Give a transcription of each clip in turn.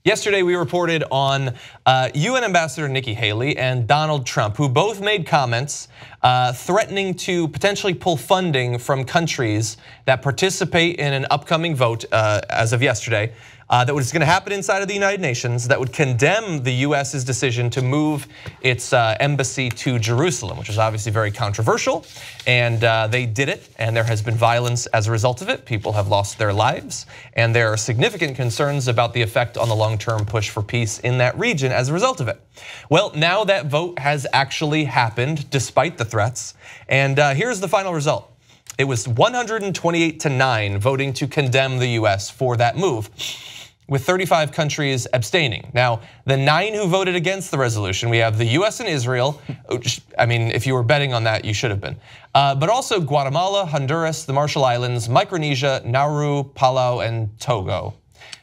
Yesterday, we reported on UN Ambassador Nikki Haley and Donald Trump, who both made comments threatening to potentially pull funding from countries that participate in an upcoming vote as of yesterday that was going to happen inside of the United Nations that would condemn the US's decision to move its embassy to Jerusalem, which is obviously very controversial. And they did it, and there has been violence as a result of it. People have lost their lives, and there are significant concerns about the effect on the long-term push for peace in that region as a result of it. Well, now that vote has actually happened despite the threats, and here's the final result. It was 128-9 voting to condemn the US for that move, with 35 countries abstaining. Now, the 9 who voted against the resolution, we have the US and Israel. I mean, if you were betting on that, you should have been. But also Guatemala, Honduras, the Marshall Islands, Micronesia, Nauru, Palau, and Togo.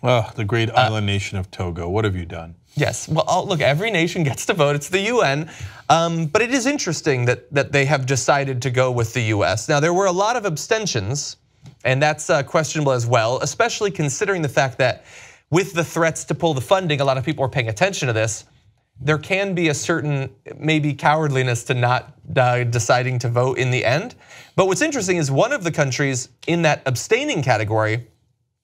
Oh, the great island nation of Togo, what have you done? Yes, well, look, every nation gets to vote, it's the UN. But it is interesting that they have decided to go with the US. Now, there were a lot of abstentions, and that's questionable as well, especially considering the fact that with the threats to pull the funding, a lot of people are paying attention to this. There can be a certain maybe cowardliness to not deciding to vote in the end. But what's interesting is one of the countries in that abstaining category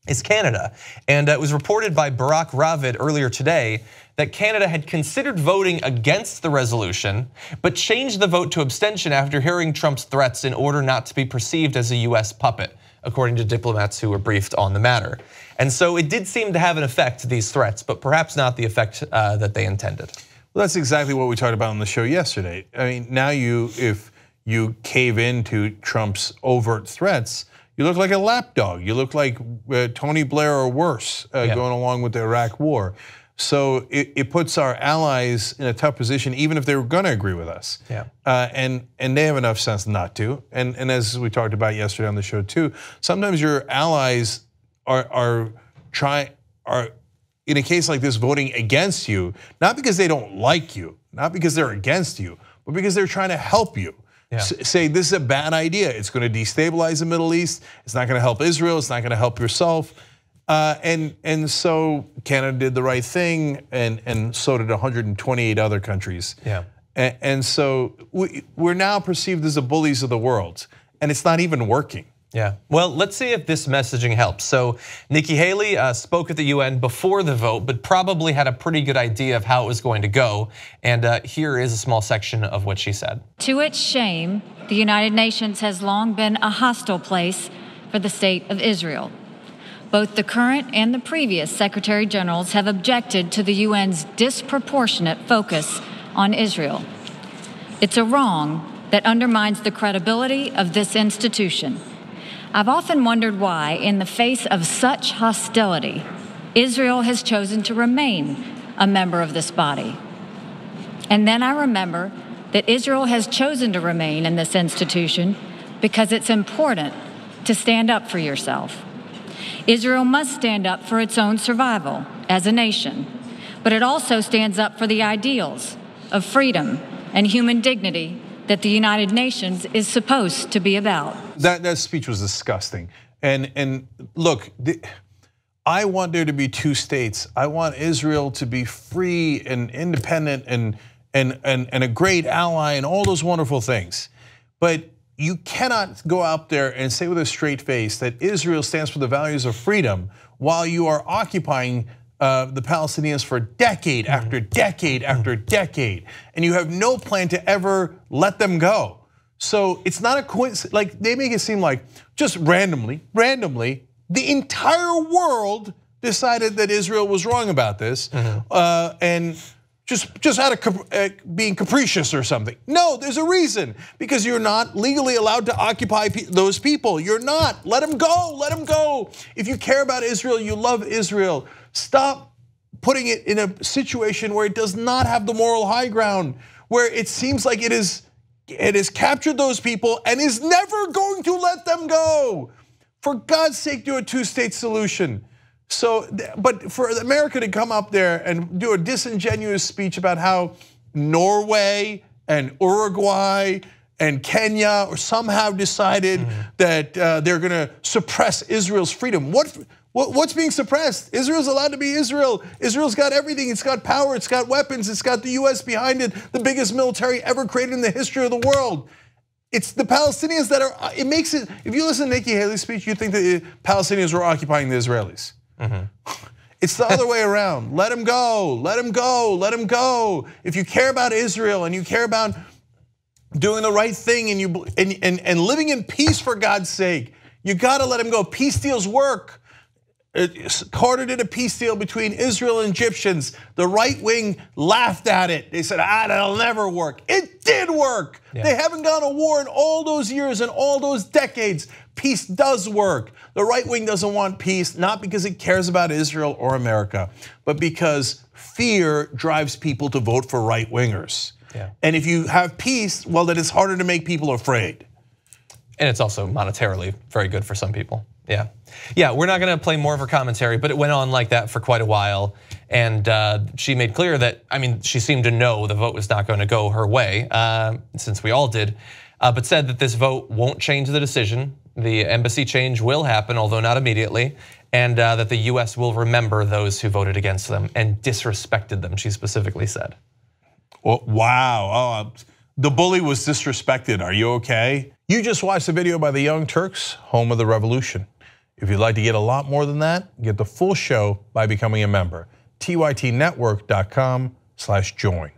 is Canada. And it was reported by Barack Ravid earlier today that Canada had considered voting against the resolution, but changed the vote to abstention after hearing Trump's threats in order not to be perceived as a US puppet, according to diplomats who were briefed on the matter. And so it did seem to have an effect, these threats, but perhaps not the effect that they intended. Well, that's exactly what we talked about on the show yesterday. I mean, now if you cave into Trump's overt threats, you look like a lapdog. You look like Tony Blair or worse going along with the Iraq war. So it puts our allies in a tough position, even if they were going to agree with us. Yeah. And they have enough sense not to. And as we talked about yesterday on the show too, sometimes your allies are in a case like this voting against you, not because they don't like you, not because they're against you, but because they're trying to help you. Yeah. Say this is a bad idea. It's going to destabilize the Middle East. It's not going to help Israel. It's not going to help yourself. And so Canada did the right thing, and so did 128 other countries. Yeah. And so we're now perceived as the bullies of the world, and it's not even working. Yeah, well, let's see if this messaging helps. So Nikki Haley spoke at the UN before the vote, but probably had a pretty good idea of how it was going to go. And here is a small section of what she said. To its shame, the United Nations has long been a hostile place for the state of Israel. Both the current and the previous Secretary Generals have objected to the UN's disproportionate focus on Israel. It's a wrong that undermines the credibility of this institution. I've often wondered why, in the face of such hostility, Israel has chosen to remain a member of this body. And then I remember that Israel has chosen to remain in this institution because it's important to stand up for yourself. Israel must stand up for its own survival as a nation, but it also stands up for the ideals of freedom and human dignity that the United Nations is supposed to be about. That speech was disgusting. And look, I want there to be 2 states. I want Israel to be free and independent and a great ally and all those wonderful things. But you cannot go out there and say with a straight face that Israel stands for the values of freedom while you are occupying the Palestinians for decade after decade after decade, and you have no plan to ever let them go. So it's not a coincidence. Like they make it seem like just randomly, the entire world decided that Israel was wrong about this, and just out of being capricious or something. No, there's a reason, because you're not legally allowed to occupy those people. You're not. Let them go. Let them go. If you care about Israel, you love Israel. Stop putting it in a situation where it does not have the moral high ground, where it seems like it has captured those people and is never going to let them go. For God's sake, do a 2-state solution. So, but for America to come up there and do a disingenuous speech about how Norway and Uruguay and Kenya or somehow decided that they're going to suppress Israel's freedom. What What's being suppressed? Israel's allowed to be Israel. Israel's got everything. It's got power. It's got weapons. It's got the US behind it, the biggest military ever created in the history of the world. It's the Palestinians that are, it makes it, if you listen to Nikki Haley's speech, you think that the Palestinians were occupying the Israelis. It's the other way around. Let them go, let them go, let them go. If you care about Israel and you care about doing the right thing and living in peace for God's sake, you gotta let them go. Peace deals work. Carter did a peace deal between Israel and Egyptians. The right wing laughed at it. They said, that'll never work. It did work. Yeah. They haven't gone to war in all those years and all those decades. Peace does work. The right wing doesn't want peace, not because it cares about Israel or America, but because fear drives people to vote for right wingers. Yeah. And if you have peace, well, then it's harder to make people afraid. And it's also monetarily very good for some people. Yeah, we're not gonna play more of her commentary, but it went on like that for quite a while. And she made clear that, I mean, she seemed to know the vote was not gonna go her way, since we all did, but said that this vote won't change the decision. The embassy change will happen, although not immediately, and that the US will remember those who voted against them and disrespected them, she specifically said. Well, wow, the bully was disrespected, are you okay? You just watched the video by the Young Turks, home of the revolution. If you'd like to get a lot more than that, get the full show by becoming a member. TYTnetwork.com/join.